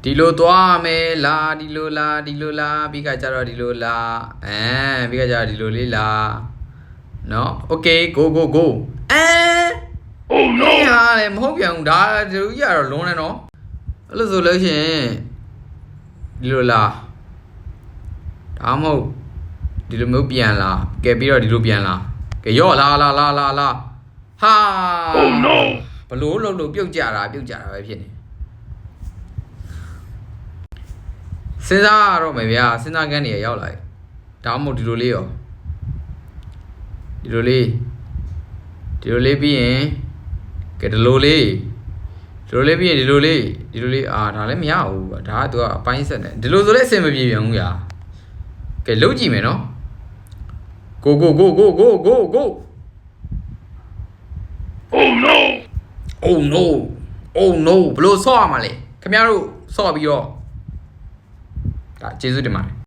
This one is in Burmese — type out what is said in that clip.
ဒီလိုသွားမယ်လားဒီလိုလားပြီးခါကျတော့ဒီလိုလားပြီးခါကျတော့ဒီလိုလေးလားနော် okay go oh no ဟာလေမဟုတ်ပြန်ဘူးဒါဒီလိုကြီးကတော့လုံးနေနော်အဲ့လိုဆိုလို့ရှိရင်ဒီလိုလားဒါမဟုတ်ဒီလိုမျိုးပြန်လာကဲပြီးတော့ဒီလိုပြန်လာကဲရော့လာဟာ oh no ဘလို့လို့ပြုတ်ကြတာပဲဖြစ်နေစဉ်းစားရတော့မယ်ဗျာစဉ်းစားကန်းနေရောက်လာဒါမှမဟုတ်ဒီလိုလေးရောဒီလိုလေးပြီးရင်ကဲဒီလိုလေးပြီးရင်ဒီလိုလေးဒါလည်းမရဘူးဒါကသူကအပိုင်းဆက်နေဒီလိုဆိုလည်းအဆင်မပြေပြန်ဘူးညာကဲလုံးကြည့်မယ်နော် go oh no ဘလို့ဆော့ရမှာလဲခင်ဗျားတို့ဆော့ပြီးတော့ဒါကျေးဇူးတင်ပါတယ်